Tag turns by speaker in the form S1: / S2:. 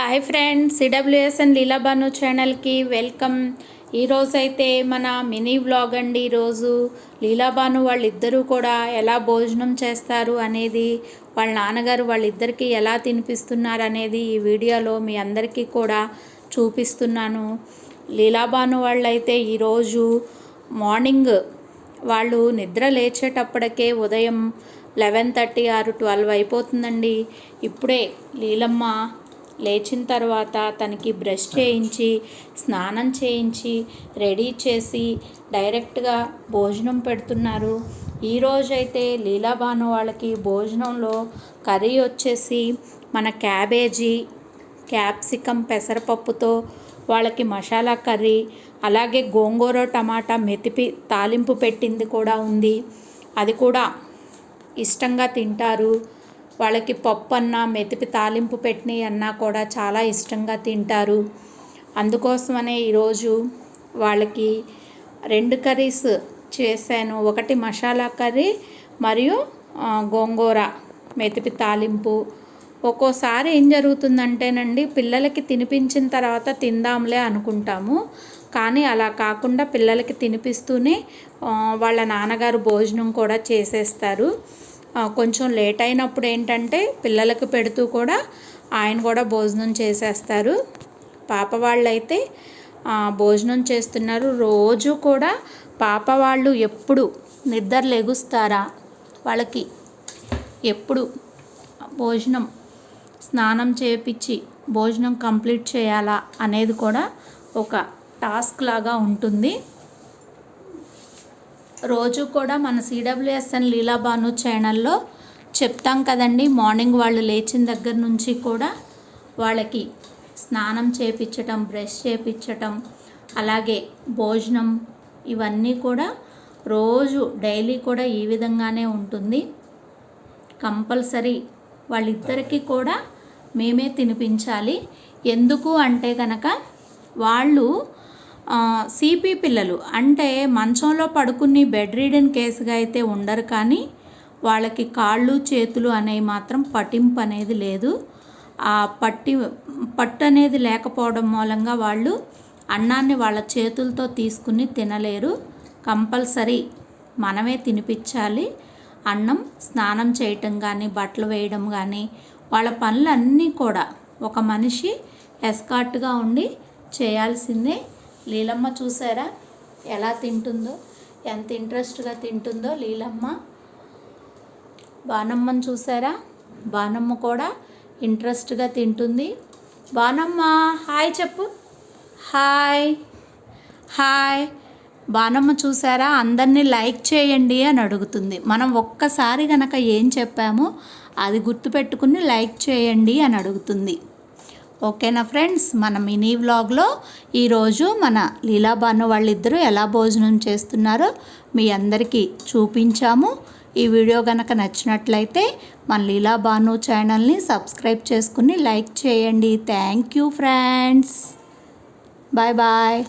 S1: Hi friends, CWSN లీలాబాను ఛానల్కి welcome. ఈరోజైతే మన మినీ వ్లాగ్ అండి. ఈరోజు లీలాబాను వాళ్ళిద్దరూ కూడా ఎలా భోజనం చేస్తారు అనేది, వాళ్ళ నాన్నగారు వాళ్ళిద్దరికీ ఎలా తినిపిస్తున్నారు అనేది ఈ వీడియోలో మీ అందరికీ కూడా చూపిస్తున్నాను. లీలాబాను వాళ్ళైతే ఈరోజు మార్నింగ్ వాళ్ళు నిద్ర లేచేటప్పటికే ఉదయం 11:30 or 12 అయిపోతుందండి. ఇప్పుడే లీలమ్మ లేచిన తర్వాత తనకి బ్రష్ చేయించి స్నానం చేయించి రెడీ చేసి డైరెక్ట్గా భోజనం పెడుతున్నారు. ఈరోజైతే లీలాబాను వాళ్ళకి భోజనంలో కర్రీ వచ్చేసి మన క్యాబేజీ, క్యాప్సికమ్, పెసరపప్పుతో వాళ్ళకి మసాలా కర్రీ, అలాగే గోంగూర టమాటా మెతిపి తాలింపు పెట్టింది కూడా ఉంది. అది కూడా ఇష్టంగా తింటారు. వాళ్ళకి పప్పు అన్నా మెతిపి తాలింపు పెట్టిన అన్నా కూడా చాలా ఇష్టంగా తింటారు. అందుకోసమనే ఈరోజు వాళ్ళకి 2 కర్రీస్ చేశాను. ఒకటి మసాలా కర్రీ మరియు గోంగూర మెతిపి తాలింపు. ఒక్కోసారి ఏం జరుగుతుందంటేనండి, పిల్లలకి తినిపించిన తర్వాత తిందాంలే అనుకుంటాము, కానీ అలా కాకుండా పిల్లలకి తినిపిస్తూనే వాళ్ళ నాన్నగారు భోజనం కూడా చేసేస్తారు. కొంచెం లేట్ అయినప్పుడు ఏంటంటే పిల్లలకు పెడుతూ కూడా ఆయన కూడా భోజనం చేసేస్తారు. పాప వాళ్ళైతే భోజనం చేస్తున్నారు. రోజు కూడా పాప వాళ్ళు ఎప్పుడు నిద్ర లెగుస్తారా, వాళ్ళకి ఎప్పుడు భోజనం స్నానం చేపించి భోజనం కంప్లీట్ చేయాలా అనేది కూడా ఒక టాస్క్ లాగా ఉంటుంది. రోజు కూడా మన సిడబ్ల్యూఎస్ఎన్ లీలాబాను ఛానల్లో చెప్తాం కదండి. మార్నింగ్ వాళ్ళు లేచిన దగ్గర నుంచి కూడా వాళ్ళకి స్నానం చేపించటం, బ్రష్ చేపించటం, అలాగే భోజనం, ఇవన్నీ కూడా రోజు డైలీ కూడా ఈ విధంగానే ఉంటుంది. కంపల్సరీ వాళ్ళిద్దరికీ కూడా మేమే తినిపించాలి. ఎందుకు అంటే కనుక వాళ్ళు సిపి పిల్లలు, అంటే మంచంలో పడుకుని బెడ్ రీడన్ కేసుగా అయితే ఉండరు, కానీ వాళ్ళకి కాళ్ళు చేతులు అనేవి మాత్రం పట్టింపు అనేది లేదు. ఆ పట్టు అనేది లేకపోవడం మూలంగా వాళ్ళు అన్నాన్ని వాళ్ళ చేతులతో తీసుకుని తినలేరు. కంపల్సరీ మనమే తినిపించాలి. అన్నం, స్నానం చేయటం కానీ, బట్టలు వేయడం కానీ, వాళ్ళ పనులన్నీ కూడా ఒక మనిషి ఎస్కార్ట్గా ఉండి చేయాల్సిందే. లీలమ్మ చూసారా ఎలా తింటుందో, ఎంత ఇంట్రెస్ట్గా తింటుందో లీలమ్మ. బానమ్మని చూసారా, బానమ్మ కూడా ఇంట్రెస్ట్గా తింటుంది. బానమ్మ హాయ్ చెప్పు. Hi hi. బానమ్మ చూసారా, అందరినీ లైక్ చేయండి అని అడుగుతుంది. మనం ఒక్కసారి కనుక ఏం చెప్పామో అది గుర్తుపెట్టుకుని లైక్ చేయండి అని అడుగుతుంది. ఓకేనా ఫ్రెండ్స్, మన మినీ వ్లాగ్లో ఈరోజు మన లీలాబాను వాళ్ళిద్దరూ ఎలా భోజనం చేస్తున్నారో మీ అందరికీ చూపించాము. ఈ వీడియో కనుక నచ్చినట్లయితే మన లీలాబాను ఛానల్ని సబ్స్క్రైబ్ చేసుకుని లైక్ చేయండి. Thank you friends. Bye bye.